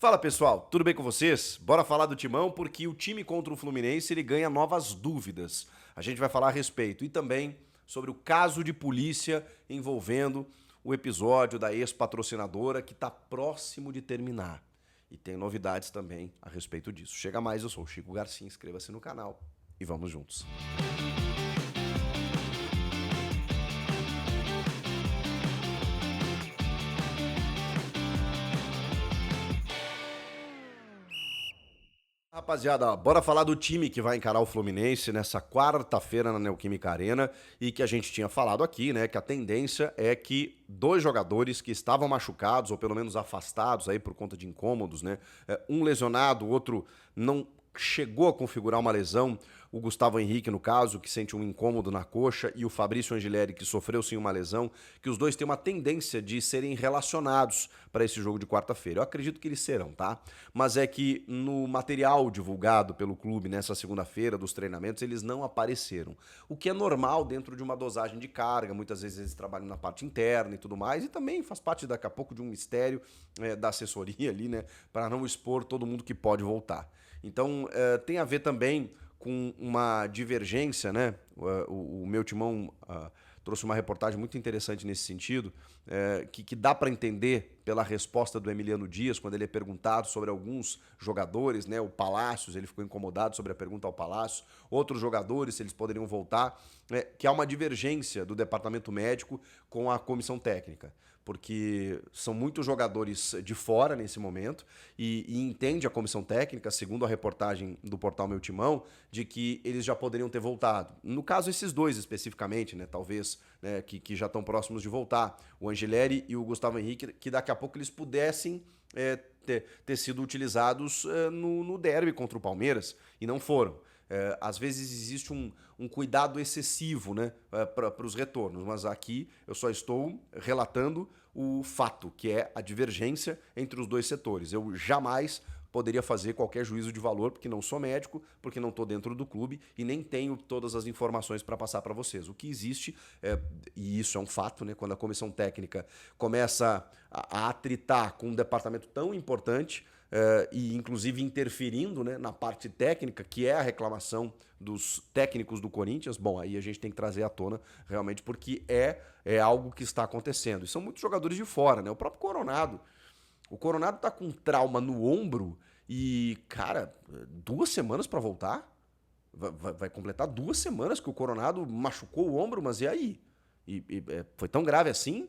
Fala pessoal, tudo bem com vocês? Bora falar do Timão porque o time contra o Fluminense ele ganha novas dúvidas. A gente vai falar a respeito e também sobre o caso de polícia envolvendo o episódio da ex-patrocinadora que está próximo de terminar. E tem novidades também a respeito disso. Chega mais, eu sou o Chico Garcia, inscreva-se no canal e vamos juntos. Rapaziada, bora falar do time que vai encarar o Fluminense nessa quarta-feira na Neoquímica Arena e que a gente tinha falado aqui, né, que a tendência é que dois jogadores que estavam machucados ou pelo menos afastados aí por conta de incômodos, né, um lesionado, o outro não chegou a configurar uma lesão, o Gustavo Henrique, no caso, que sente um incômodo na coxa, e o Fabrício Angileri, que sofreu sim uma lesão, que os dois têm uma tendência de serem relacionados para esse jogo de quarta-feira. Eu acredito que eles serão, tá? Mas é que no material divulgado pelo clube nessa segunda-feira dos treinamentos, eles não apareceram. O que é normal dentro de uma dosagem de carga, muitas vezes eles trabalham na parte interna e tudo mais, e também faz parte daqui a pouco de um mistério da assessoria ali, né? Para não expor todo mundo que pode voltar. Então, tem a ver também com uma divergência, né? O meu timão trouxe uma reportagem muito interessante nesse sentido, que dá para entender pela resposta do Emiliano Dias, quando ele é perguntado sobre alguns jogadores, né? O Palácios, ele ficou incomodado sobre a pergunta ao Palácios, outros jogadores, se eles poderiam voltar, que há uma divergência do departamento médico com a comissão técnica, porque são muitos jogadores de fora nesse momento e entende a comissão técnica, segundo a reportagem do portal Meu Timão, de que eles já poderiam ter voltado. No caso, esses dois especificamente, né, talvez, né, que já estão próximos de voltar, o Angileri e o Gustavo Henrique, que daqui a pouco eles pudessem ter sido utilizados no derby contra o Palmeiras, e não foram. Às vezes existe um cuidado excessivo, né, para os retornos, mas aqui eu só estou relatando o fato, que é a divergência entre os dois setores. Eu jamais poderia fazer qualquer juízo de valor, porque não sou médico, porque não estou dentro do clube e nem tenho todas as informações para passar para vocês. O que existe, e isso é um fato, né, quando a comissão técnica começa a atritar com um departamento tão importante, e inclusive interferindo, né, na parte técnica, que é a reclamação dos técnicos do Corinthians, bom, aí a gente tem que trazer à tona realmente porque é algo que está acontecendo. E são muitos jogadores de fora, né? O próprio Coronado. O Coronado tá com trauma no ombro e, cara, 2 semanas para voltar? Vai completar 2 semanas que o Coronado machucou o ombro, mas e aí? Foi tão grave assim?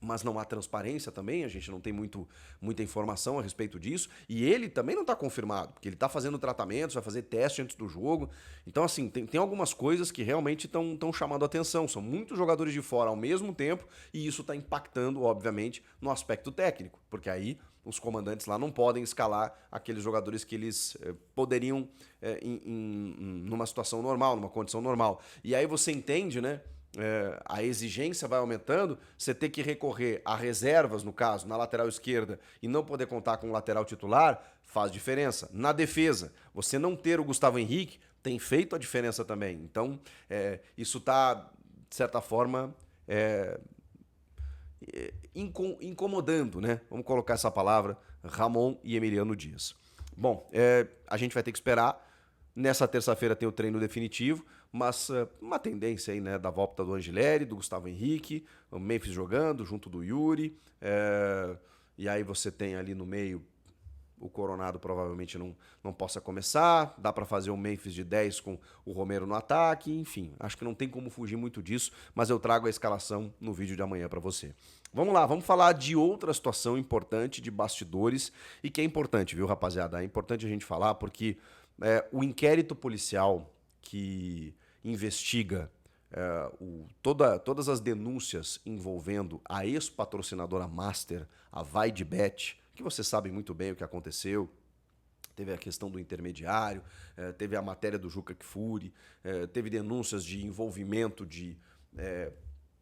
Mas não há transparência também, a gente não tem muita informação a respeito disso. E ele também não está confirmado, porque ele está fazendo tratamentos, vai fazer teste antes do jogo. Então, assim, tem algumas coisas que realmente estão chamando a atenção. São muitos jogadores de fora ao mesmo tempo e isso está impactando, obviamente, no aspecto técnico, porque aí os comandantes lá não podem escalar aqueles jogadores que eles poderiam numa situação normal, numa condição normal. E aí você entende, né? A exigência vai aumentando, você ter que recorrer a reservas, no caso, na lateral esquerda, e não poder contar com o lateral titular, faz diferença. Na defesa, você não ter o Gustavo Henrique tem feito a diferença também. Então, isso está, de certa forma, incomodando, né? Vamos colocar essa palavra, Ramon e Emiliano Dias. Bom, a gente vai ter que esperar. Nessa terça-feira tem o treino definitivo, mas uma tendência aí, né, da volta do Angileri, do Gustavo Henrique, o Memphis jogando junto do Yuri, e aí você tem ali no meio o Coronado provavelmente não possa começar, dá para fazer o Memphis de 10 com o Romero no ataque, enfim, acho que não tem como fugir muito disso, mas eu trago a escalação no vídeo de amanhã para você. Vamos lá, vamos falar de outra situação importante de bastidores e que é importante, viu, rapaziada? É importante a gente falar porque o inquérito policial que investiga todas as denúncias envolvendo a ex-patrocinadora Master, a Vai de Bet, que você sabe muito bem o que aconteceu. Teve a questão do intermediário, teve a matéria do Juca Kfouri, teve denúncias de envolvimento de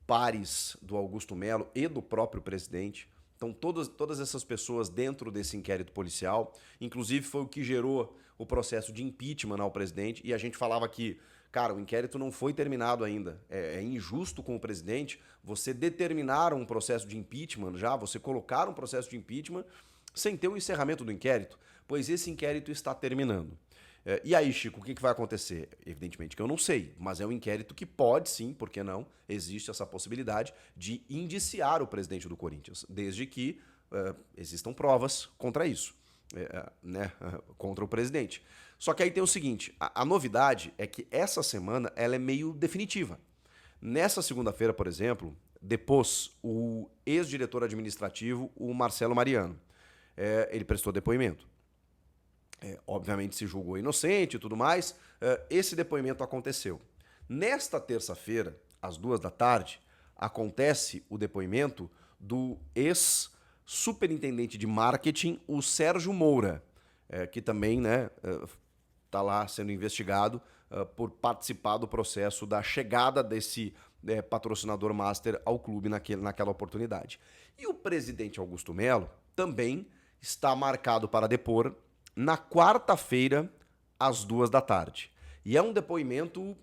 pares do Augusto Melo e do próprio presidente. Então, todas essas pessoas dentro desse inquérito policial, inclusive foi o que gerou o processo de impeachment ao presidente, e a gente falava que, cara, o inquérito não foi terminado ainda. É injusto com o presidente você determinar um processo de impeachment já, você colocar um processo de impeachment sem ter o encerramento do inquérito, pois esse inquérito está terminando. E aí, Chico, o que vai acontecer? Evidentemente que eu não sei, mas é um inquérito que pode sim, por que não? Existe essa possibilidade de indiciar o presidente do Corinthians, desde que existam provas contra isso, né, contra o presidente. Só que aí tem o seguinte, a novidade é que essa semana ela é meio definitiva. Nessa segunda-feira, por exemplo, depôs o ex-diretor administrativo, o Marcelo Mariano. Ele prestou depoimento. Obviamente se julgou inocente e tudo mais. Esse depoimento aconteceu. Nesta terça-feira, às 2 da tarde, acontece o depoimento do ex-superintendente de marketing, o Sérgio Moura, que também, né, está lá sendo investigado por participar do processo da chegada desse patrocinador master ao clube naquela oportunidade. E o presidente Augusto Melo também está marcado para depor na quarta-feira, às 2 da tarde. E é um depoimento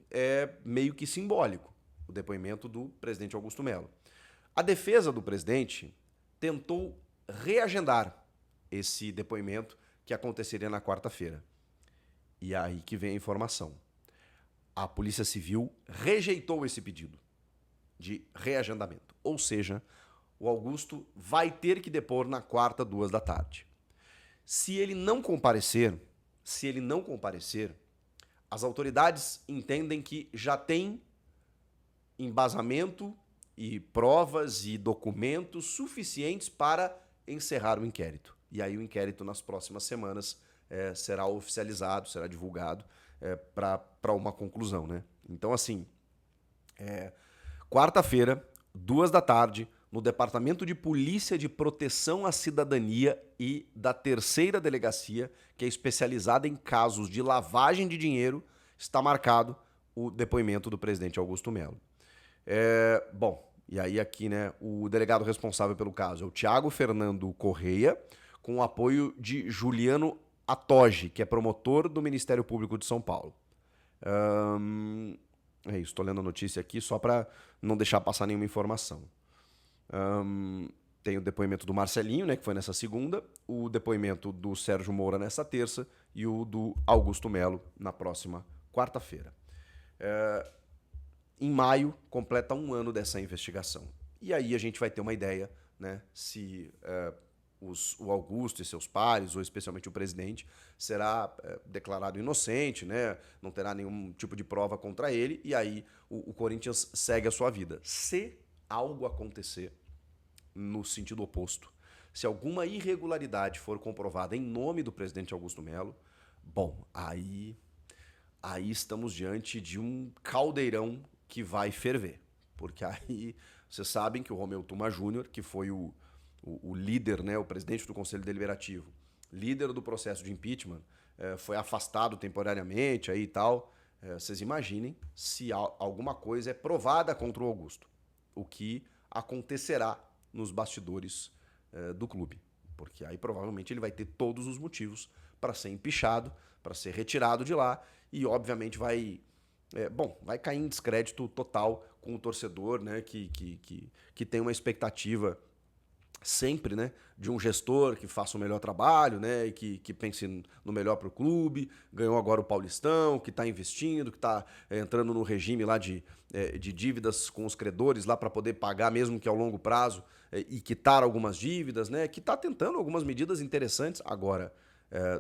meio que simbólico, o depoimento do presidente Augusto Melo. A defesa do presidente tentou reagendar esse depoimento que aconteceria na quarta-feira. E é aí que vem a informação. A Polícia Civil rejeitou esse pedido de reagendamento. Ou seja, o Augusto vai ter que depor na quarta, 2 da tarde. Se ele não comparecer, as autoridades entendem que já tem embasamento e provas e documentos suficientes para encerrar o inquérito. E aí o inquérito nas próximas semanas será oficializado, será divulgado para uma conclusão, né? Então, assim, quarta-feira, 2 da tarde, no Departamento de Polícia de Proteção à Cidadania e da Terceira Delegacia, que é especializada em casos de lavagem de dinheiro, está marcado o depoimento do presidente Augusto Melo. Bom, e aí aqui, né, o delegado responsável pelo caso é o Thiago Fernando Correia, com o apoio de Juliano Atoge, que é promotor do Ministério Público de São Paulo. É isso, estou lendo a notícia aqui só para não deixar passar nenhuma informação. Tem o depoimento do Marcelinho, né, que foi nessa segunda, o depoimento do Sérgio Moura nessa terça e o do Augusto Melo na próxima quarta-feira. Em maio, completa 1 ano dessa investigação. E aí a gente vai ter uma ideia, né, se o Augusto e seus pares, ou especialmente o presidente, será declarado inocente, né, não terá nenhum tipo de prova contra ele, e aí o Corinthians segue a sua vida. Se algo acontecer no sentido oposto, se alguma irregularidade for comprovada em nome do presidente Augusto Melo, bom, aí estamos diante de um caldeirão que vai ferver. Porque aí vocês sabem que o Romeu Tuma Júnior, que foi o líder, né, o presidente do Conselho Deliberativo, líder do processo de impeachment, foi afastado temporariamente aí e tal. Vocês imaginem se alguma coisa é provada contra o Augusto. O que acontecerá nos bastidores do clube. Porque aí provavelmente ele vai ter todos os motivos para ser empichado, para ser retirado de lá e obviamente vai cair em descrédito total com o torcedor, né, que tem uma expectativa sempre, né, de um gestor que faça o melhor trabalho, né, e que pense no melhor para o clube, ganhou agora o Paulistão, que está investindo, que está entrando no regime lá de dívidas com os credores lá para poder pagar, mesmo que ao longo prazo, e quitar algumas dívidas, né, que está tentando algumas medidas interessantes agora,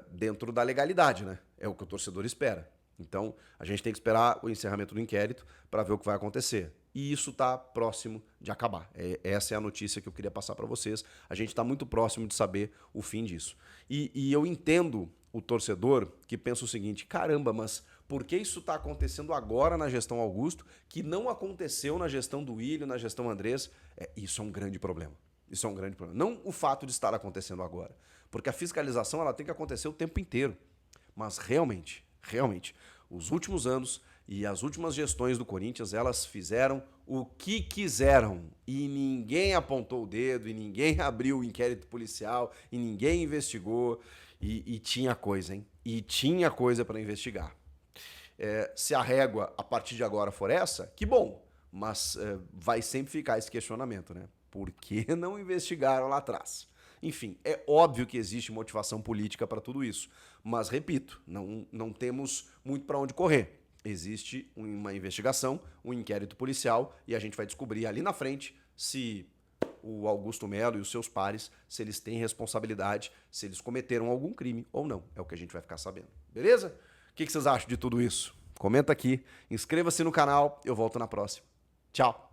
dentro da legalidade, né, é o que o torcedor espera. Então, a gente tem que esperar o encerramento do inquérito para ver o que vai acontecer. E isso está próximo de acabar. Essa é a notícia que eu queria passar para vocês. A gente está muito próximo de saber o fim disso. E eu entendo o torcedor que pensa o seguinte, caramba, mas por que isso está acontecendo agora na gestão Augusto, que não aconteceu na gestão do Willio, na gestão Andrés? Isso é um grande problema. Isso é um grande problema. Não o fato de estar acontecendo agora. Porque a fiscalização ela tem que acontecer o tempo inteiro. Mas realmente, os últimos anos e as últimas gestões do Corinthians, elas fizeram o que quiseram e ninguém apontou o dedo e ninguém abriu o inquérito policial e ninguém investigou e tinha coisa, hein? E tinha coisa para investigar. Se a régua a partir de agora for essa, que bom, mas vai sempre ficar esse questionamento, né? Por que não investigaram lá atrás? Enfim, é óbvio que existe motivação política para tudo isso. Mas, repito, não temos muito para onde correr. Existe uma investigação, um inquérito policial e a gente vai descobrir ali na frente se o Augusto Melo e os seus pares, se eles têm responsabilidade, se eles cometeram algum crime ou não. É o que a gente vai ficar sabendo. Beleza? O que vocês acham de tudo isso? Comenta aqui, inscreva-se no canal, eu volto na próxima. Tchau!